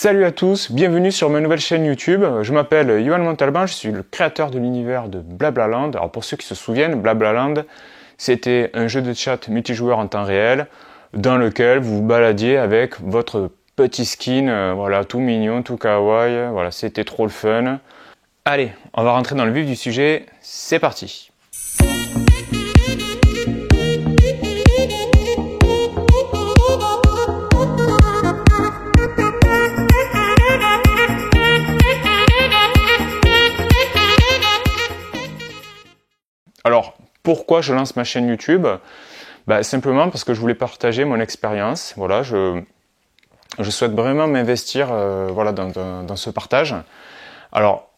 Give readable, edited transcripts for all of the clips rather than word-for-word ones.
Salut à tous, bienvenue sur ma nouvelle chaîne YouTube. Je m'appelle Yohan Montalban, je suis le créateur de l'univers de Blablaland. Alors pour ceux qui se souviennent, Blablaland, c'était un jeu de chat multijoueur en temps réel dans lequel vous vous baladiez avec votre petit skin, voilà, tout mignon, tout kawaii, voilà, c'était trop le fun. Allez, on va rentrer dans le vif du sujet, c'est parti. Alors, pourquoi je lance ma chaîne YouTube? Simplement parce que je voulais partager mon expérience. Voilà, je souhaite vraiment m'investir voilà, dans ce partage. Alors,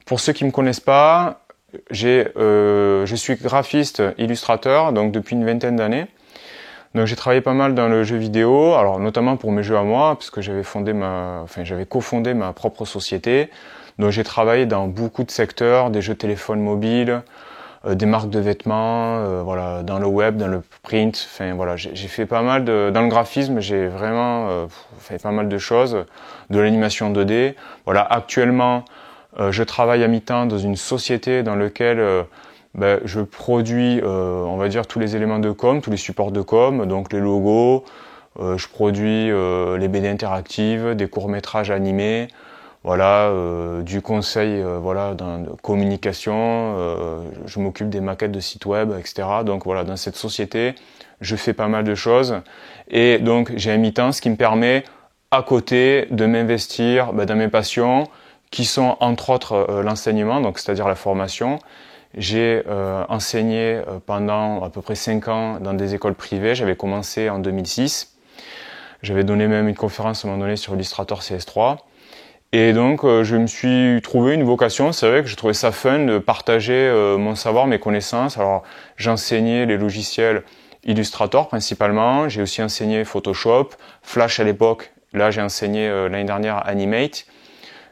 pour ceux qui ne me connaissent pas, je suis graphiste illustrateur donc depuis une vingtaine d'années. Donc j'ai travaillé pas mal dans le jeu vidéo, alors notamment pour mes jeux à moi, puisque j'avais cofondé ma propre société. Donc j'ai travaillé dans beaucoup de secteurs, des jeux téléphone mobiles, des marques de vêtements, voilà, dans le web, dans le print, enfin voilà, j'ai fait pas mal dans le graphisme, j'ai vraiment fait pas mal de choses, de l'animation 2D. Voilà, actuellement, je travaille à mi-temps dans une société dans laquelle je produis, on va dire, tous les éléments de com, tous les supports de com, donc les logos, je produis les BD interactives, des courts-métrages animés, voilà, du conseil, voilà, de communication, je m'occupe des maquettes de sites web, etc. Donc voilà, dans cette société, je fais pas mal de choses et donc j'ai un mi-temps, ce qui me permet à côté de m'investir dans mes passions qui sont entre autres l'enseignement, donc c'est-à-dire la formation. J'ai enseigné pendant à peu près 5 ans dans des écoles privées, j'avais commencé en 2006. J'avais donné même une conférence à un moment donné sur Illustrator CS3. Et donc je me suis trouvé une vocation, c'est vrai que je trouvais ça fun de partager mon savoir, mes connaissances. Alors j'enseignais les logiciels Illustrator principalement, j'ai aussi enseigné Photoshop, Flash à l'époque, là j'ai enseigné l'année dernière Animate.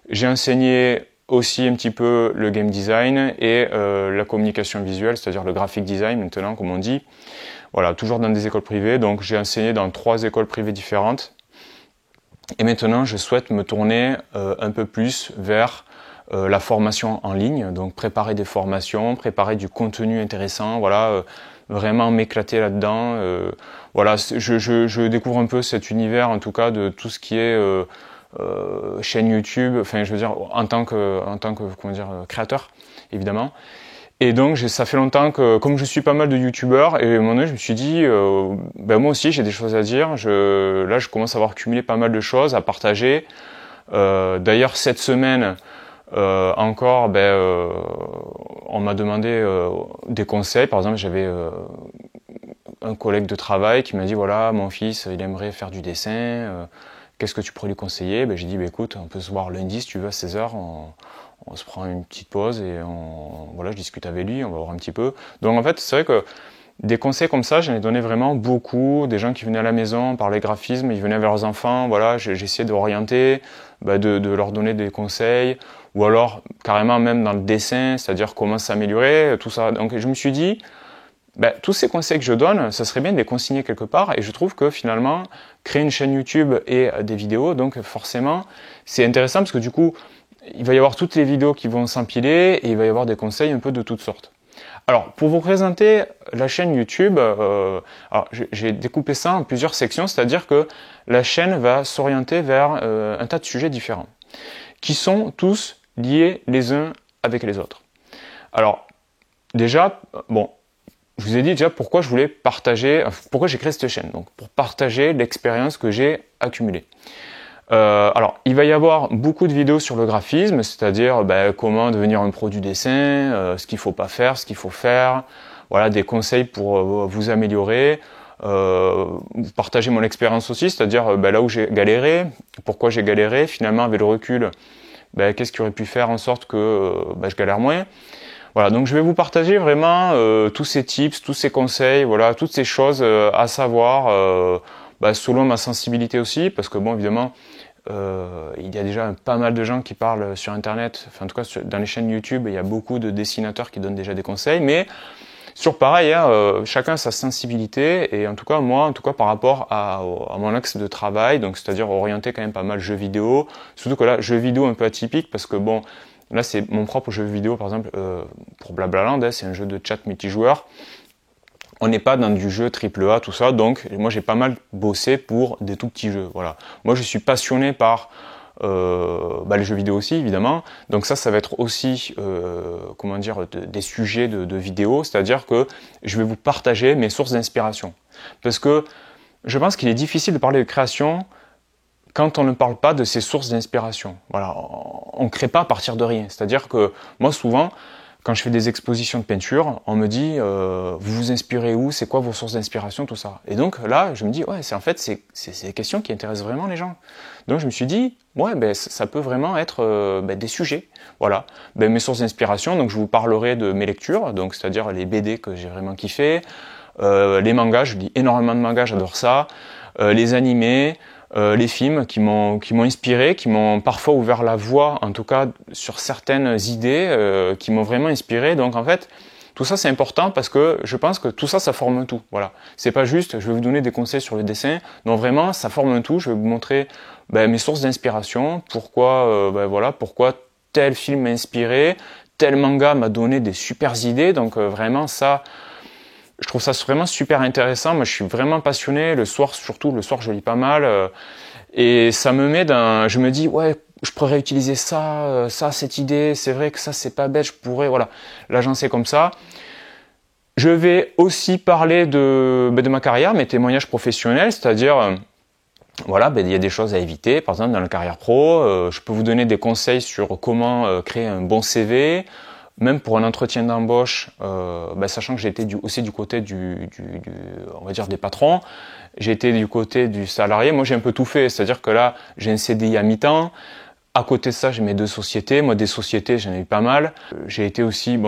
J'ai enseigné aussi un petit peu le game design et la communication visuelle, c'est-à-dire le graphic design maintenant comme on dit. Voilà, toujours dans des écoles privées, donc j'ai enseigné dans 3 écoles privées différentes. Et maintenant, je souhaite me tourner un peu plus vers la formation en ligne, donc préparer des formations, préparer du contenu intéressant, voilà, vraiment m'éclater là-dedans. Voilà, je découvre un peu cet univers, en tout cas, de tout ce qui est chaîne YouTube, enfin, je veux dire, en tant que comment dire, créateur, évidemment. Et donc ça fait longtemps que, comme je suis pas mal de youtubeurs, et à un moment donné je me suis dit, moi aussi j'ai des choses à dire, là je commence à avoir cumulé pas mal de choses à partager. D'ailleurs cette semaine encore, on m'a demandé des conseils. Par exemple, j'avais un collègue de travail qui m'a dit, voilà, mon fils il aimerait faire du dessin, qu'est-ce que tu pourrais lui conseiller? J'ai dit, écoute, on peut se voir lundi si tu veux à 16h, on se prend une petite pause et voilà, je discute avec lui, on va voir un petit peu. Donc en fait, c'est vrai que des conseils comme ça, j'en ai donné vraiment beaucoup. Des gens qui venaient à la maison, parlaient graphisme, ils venaient avec leurs enfants, voilà, j'essayais d'orienter, de leur donner des conseils, ou alors carrément même dans le dessin, c'est-à-dire comment s'améliorer, tout ça. Donc je me suis dit, tous ces conseils que je donne, ça serait bien de les consigner quelque part, et je trouve que finalement, créer une chaîne YouTube et des vidéos, donc forcément, c'est intéressant parce que du coup, il va y avoir toutes les vidéos qui vont s'empiler et il va y avoir des conseils un peu de toutes sortes. Alors, pour vous présenter la chaîne YouTube, j'ai découpé ça en plusieurs sections, c'est-à-dire que la chaîne va s'orienter vers un tas de sujets différents, qui sont tous liés les uns avec les autres. Alors, déjà, je vous ai dit déjà pourquoi je voulais partager, pourquoi j'ai créé cette chaîne, donc pour partager l'expérience que j'ai accumulée. Alors, il va y avoir beaucoup de vidéos sur le graphisme, c'est-à-dire comment devenir un pro du dessin, ce qu'il faut pas faire, ce qu'il faut faire, voilà, des conseils pour vous améliorer, partager mon expérience aussi, c'est-à-dire là où j'ai galéré, pourquoi j'ai galéré, finalement avec le recul, qu'est-ce qui aurait pu faire en sorte que je galère moins. Voilà, donc je vais vous partager vraiment tous ces tips, tous ces conseils, voilà, toutes ces choses à savoir, selon ma sensibilité aussi, parce que bon, évidemment, il y a déjà pas mal de gens qui parlent sur Internet, enfin en tout cas dans les chaînes YouTube, il y a beaucoup de dessinateurs qui donnent déjà des conseils, mais Sur pareil, hein, chacun sa sensibilité, et en tout cas moi, par rapport à mon axe de travail, donc c'est-à-dire orienté quand même pas mal jeux vidéo, surtout que là, jeux vidéo un peu atypique, parce que bon, là c'est mon propre jeu vidéo, par exemple, pour Blablaland, hein, c'est un jeu de chat multijoueur. On n'est pas dans du jeu AAA, tout ça, donc moi j'ai pas mal bossé pour des tout petits jeux, voilà. Moi je suis passionné par les jeux vidéo aussi, évidemment, donc ça va être aussi, comment dire, des sujets de vidéos, c'est-à-dire que je vais vous partager mes sources d'inspiration. Parce que je pense qu'il est difficile de parler de création quand on ne parle pas de ses sources d'inspiration. Voilà, on ne crée pas à partir de rien, c'est-à-dire que moi souvent, quand je fais des expositions de peinture, on me dit vous vous inspirez où, c'est quoi vos sources d'inspiration, tout ça. Et donc là, je me dis ouais, c'est des questions qui intéressent vraiment les gens. Donc je me suis dit ouais, ben ça peut vraiment être des sujets. Voilà, mes sources d'inspiration. Donc je vous parlerai de mes lectures, donc c'est-à-dire les BD que j'ai vraiment kiffé, les mangas, je lis énormément de mangas, j'adore ça, les animés. Les films qui m'ont inspiré, qui m'ont parfois ouvert la voie, en tout cas sur certaines idées, qui m'ont vraiment inspiré. Donc en fait, tout ça c'est important parce que je pense que tout ça, ça forme tout. Voilà, c'est pas juste, je vais vous donner des conseils sur le dessin. Non, vraiment, ça forme tout. Je vais vous montrer mes sources d'inspiration, pourquoi, pourquoi tel film m'a inspiré, tel manga m'a donné des super idées. Donc vraiment ça. Je trouve ça vraiment super intéressant. Moi, je suis vraiment passionné. Le soir, surtout, le soir, je lis pas mal. Et ça me met dans... Je me dis, ouais, je pourrais réutiliser ça, cette idée. C'est vrai que ça, c'est pas bête. Je pourrais, voilà. Là, j'en sais comme ça. Je vais aussi parler de ma carrière, mes témoignages professionnels. C'est-à-dire, voilà, il y a des choses à éviter. Par exemple, dans la carrière pro, je peux vous donner des conseils sur comment créer un bon CV. Même pour un entretien d'embauche, sachant que j'ai été aussi du côté on va dire des patrons, j'ai été du côté du salarié. Moi, j'ai un peu tout fait, c'est-à-dire que là, j'ai un CDI à mi-temps. À côté de ça, j'ai mes 2 sociétés. Moi, des sociétés, j'en ai eu pas mal. J'ai été aussi,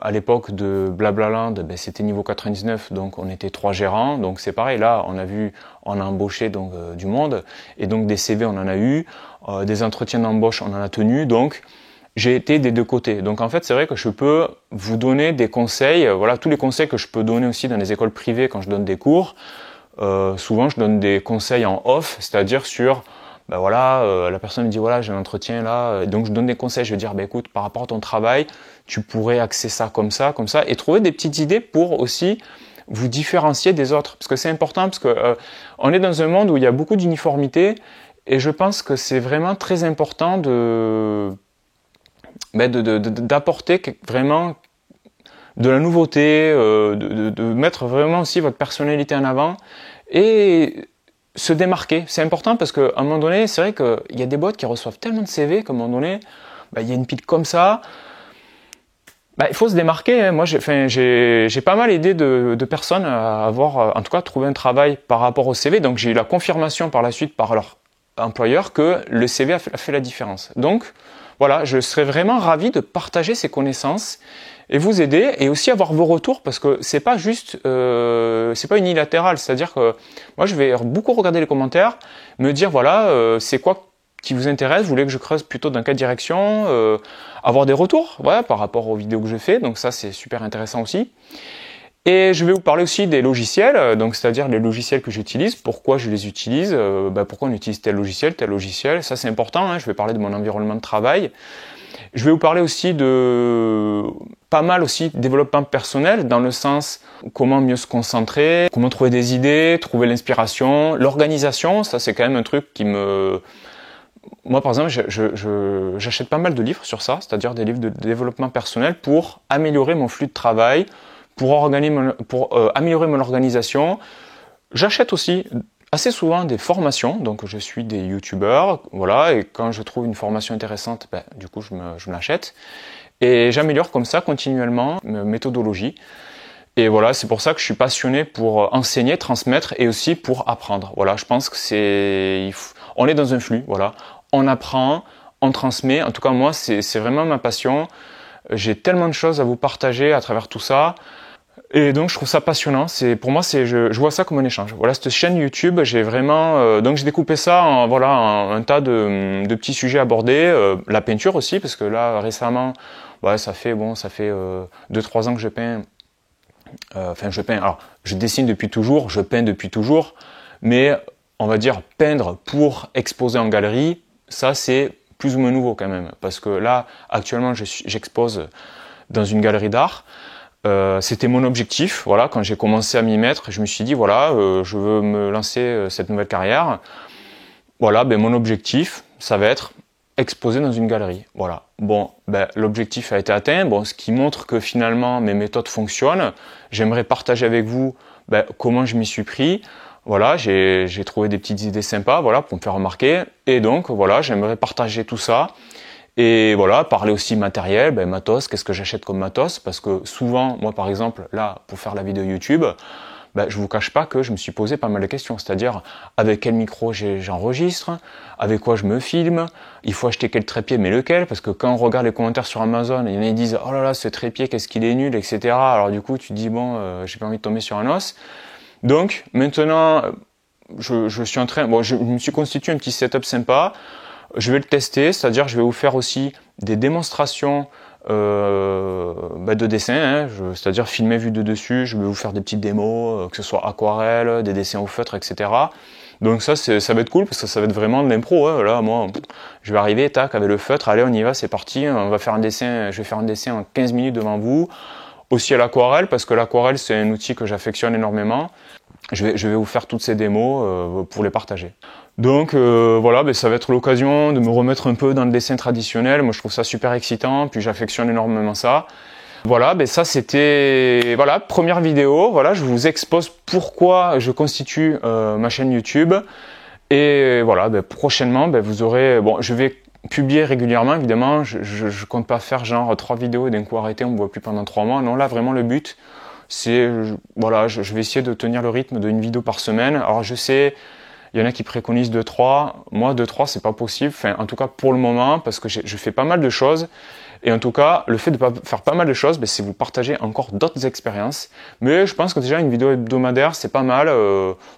à l'époque de Blablaland, c'était niveau 99, donc on était 3 gérants. Donc c'est pareil, là, on a embauché donc du monde, et donc des CV, on en a eu, des entretiens d'embauche, on en a tenu, donc j'ai été des 2 côtés. Donc en fait, c'est vrai que je peux vous donner des conseils, voilà, tous les conseils que je peux donner aussi dans les écoles privées quand je donne des cours. Souvent, je donne des conseils en off, c'est-à-dire sur, la personne me dit, voilà, j'ai un entretien là, donc je donne des conseils, je vais dire, écoute, par rapport à ton travail, tu pourrais axer ça, comme ça, et trouver des petites idées pour aussi vous différencier des autres. Parce que c'est important, parce que on est dans un monde où il y a beaucoup d'uniformité, et je pense que c'est vraiment très important d'apporter vraiment de la nouveauté, de mettre vraiment aussi votre personnalité en avant et se démarquer. C'est important parce qu'à un moment donné, c'est vrai qu'il y a des boîtes qui reçoivent tellement de CV qu'à un moment donné, il y a une pile comme ça. Il faut se démarquer. Hein. Moi, j'ai pas mal aidé de personnes à avoir, en tout cas, trouvé un travail par rapport au CV. Donc, j'ai eu la confirmation par la suite par leur employeur que le CV a fait la différence. Donc, voilà, je serais vraiment ravi de partager ces connaissances et vous aider et aussi avoir vos retours parce que c'est pas juste, c'est pas unilatéral. C'est-à-dire que moi, je vais beaucoup regarder les commentaires, me dire voilà, c'est quoi qui vous intéresse, vous voulez que je creuse plutôt dans quelle direction, avoir des retours, voilà, par rapport aux vidéos que je fais. Donc ça, c'est super intéressant aussi. Et je vais vous parler aussi des logiciels, donc c'est-à-dire les logiciels que j'utilise, pourquoi je les utilise, pourquoi on utilise tel logiciel, ça c'est important, hein, je vais parler de mon environnement de travail. Je vais vous parler aussi de pas mal aussi développement personnel, dans le sens comment mieux se concentrer, comment trouver des idées, trouver l'inspiration, l'organisation, ça c'est quand même un truc qui me... Moi par exemple, j'achète pas mal de livres sur ça, c'est-à-dire des livres de développement personnel pour améliorer mon flux de travail, pour améliorer mon organisation. J'achète aussi assez souvent des formations, donc je suis des youtubeurs, voilà, et quand je trouve une formation intéressante, du coup je me l'achète. Et j'améliore comme ça continuellement ma méthodologie. Et voilà, c'est pour ça que je suis passionné pour enseigner, transmettre et aussi pour apprendre. Voilà, je pense que on est dans un flux, voilà. On apprend, on transmet. En tout cas, moi, c'est vraiment ma passion. J'ai tellement de choses à vous partager à travers tout ça. Et donc je trouve ça passionnant. Pour moi, je vois ça comme un échange. Voilà, cette chaîne YouTube, j'ai vraiment donc j'ai découpé ça en un tas de petits sujets abordés, la peinture aussi parce que là récemment, ça fait 2-3 ans que je peins. enfin je peins, alors je dessine depuis toujours, je peins depuis toujours, mais on va dire peindre pour exposer en galerie, ça c'est plus ou moins nouveau quand même, parce que là actuellement j'expose dans une galerie d'art. C'était mon objectif, voilà, quand j'ai commencé à m'y mettre, je me suis dit voilà, je veux me lancer cette nouvelle carrière. Voilà, ben mon objectif, ça va être exposer dans une galerie. Voilà. Bon, ben l'objectif a été atteint. Bon, ce qui montre que finalement mes méthodes fonctionnent. J'aimerais partager avec vous ben, comment je m'y suis pris. Voilà, j'ai trouvé des petites idées sympas, voilà, pour me faire remarquer. Et donc voilà, j'aimerais partager tout ça. Et voilà, parler aussi matériel, ben, matos, qu'est-ce que j'achète comme matos? Parce que souvent, moi par exemple, là, pour faire la vidéo YouTube, ben, je vous cache pas que je me suis posé pas mal de questions. C'est-à-dire, avec quel micro j'enregistre, avec quoi je me filme, il faut acheter quel trépied, mais lequel? Parce que quand on regarde les commentaires sur Amazon, il y en a qui disent, oh là là, ce trépied, qu'est-ce qu'il est nul, etc. Alors du coup, tu te dis, bon, j'ai pas envie de tomber sur un os. Donc, maintenant, je suis en train, bon, je me suis constitué un petit setup sympa. Je vais le tester, c'est-à-dire je vais vous faire aussi des démonstrations de dessin, hein, c'est-à-dire filmer vu de dessus, je vais vous faire des petites démos, que ce soit aquarelle, des dessins au feutre, etc. Donc ça va être cool parce que ça va être vraiment de l'impro. Hein. Là, moi, je vais arriver, tac, avec le feutre, allez, on y va, c'est parti, on va faire un dessin, je vais faire un dessin en 15 minutes devant vous. Aussi à l'aquarelle, parce que l'aquarelle c'est un outil que j'affectionne énormément. Je vais vous faire toutes ces démos pour les partager. Donc voilà, ben, ça va être l'occasion de me remettre un peu dans le dessin traditionnel. Moi je trouve ça super excitant, puis j'affectionne énormément ça. Voilà, ben ça c'était voilà, première vidéo. Voilà, je vous expose pourquoi je constitue ma chaîne YouTube. Et voilà, ben, prochainement, ben, vous aurez... Bon, je vais publier régulièrement, évidemment. Je compte pas faire genre 3 vidéos et d'un coup arrêter, on me voit plus pendant 3 mois. Non, là vraiment le but, c'est... Voilà, je vais essayer de tenir le rythme d'une vidéo par semaine. Alors je sais... Il y en a qui préconisent 2-3. Moi, 2-3, c'est pas possible. Enfin, en tout cas, pour le moment, parce que je fais pas mal de choses. Et en tout cas, le fait de faire pas mal de choses, ben, c'est vous partager encore d'autres expériences. Mais je pense que déjà, une vidéo hebdomadaire, c'est pas mal.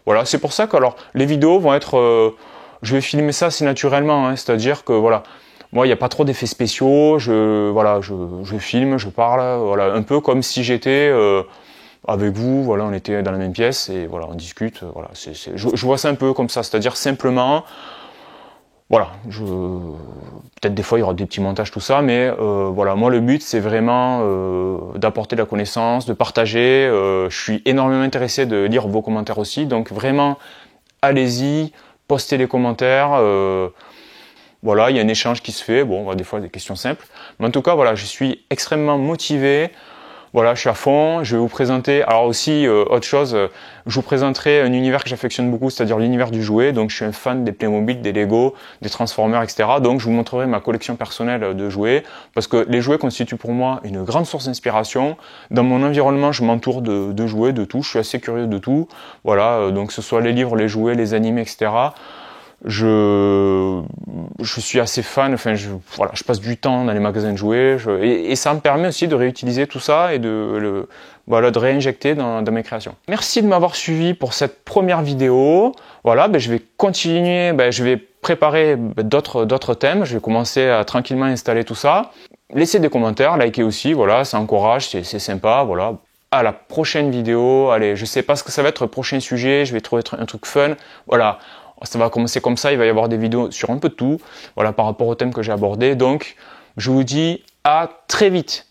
Voilà, c'est pour ça que alors, les vidéos vont être... je vais filmer ça assez naturellement. Hein, c'est-à-dire que, voilà, moi, il n'y a pas trop d'effets spéciaux. Voilà, je filme, je parle. Voilà, un peu comme si j'étais... avec vous, voilà, on était dans la même pièce et voilà, on discute, voilà, je vois ça un peu comme ça, c'est-à-dire simplement, voilà, peut-être des fois il y aura des petits montages, tout ça, mais voilà, moi le but c'est vraiment d'apporter de la connaissance, de partager, je suis énormément intéressé de lire vos commentaires aussi, donc vraiment, allez-y, postez les commentaires, voilà, il y a un échange qui se fait, bon, des fois des questions simples, mais en tout cas, voilà, je suis extrêmement motivé. Voilà, je suis à fond, je vais vous présenter, alors aussi, autre chose, je vous présenterai un univers que j'affectionne beaucoup, c'est-à-dire l'univers du jouet, donc je suis un fan des Playmobil, des Lego, des Transformers, etc. Donc je vous montrerai ma collection personnelle de jouets, parce que les jouets constituent pour moi une grande source d'inspiration. Dans mon environnement, je m'entoure de jouets, de tout, je suis assez curieux de tout, voilà, donc que ce soit les livres, les jouets, les animés, etc. Je suis assez fan, enfin voilà, je passe du temps dans les magasins de jouets et ça me permet aussi de réutiliser tout ça et voilà, de réinjecter dans mes créations. Merci de m'avoir suivi pour cette première vidéo. Voilà, ben, je vais continuer, ben, je vais préparer d'autres thèmes, je vais commencer à tranquillement installer tout ça. Laissez des commentaires, likez aussi, voilà, ça encourage, c'est sympa, voilà. À la prochaine vidéo, allez, je sais pas ce que ça va être le prochain sujet, je vais trouver un truc fun, voilà. Ça va commencer comme ça, il va y avoir des vidéos sur un peu de tout, voilà, par rapport au thème que j'ai abordé. Donc, je vous dis à très vite.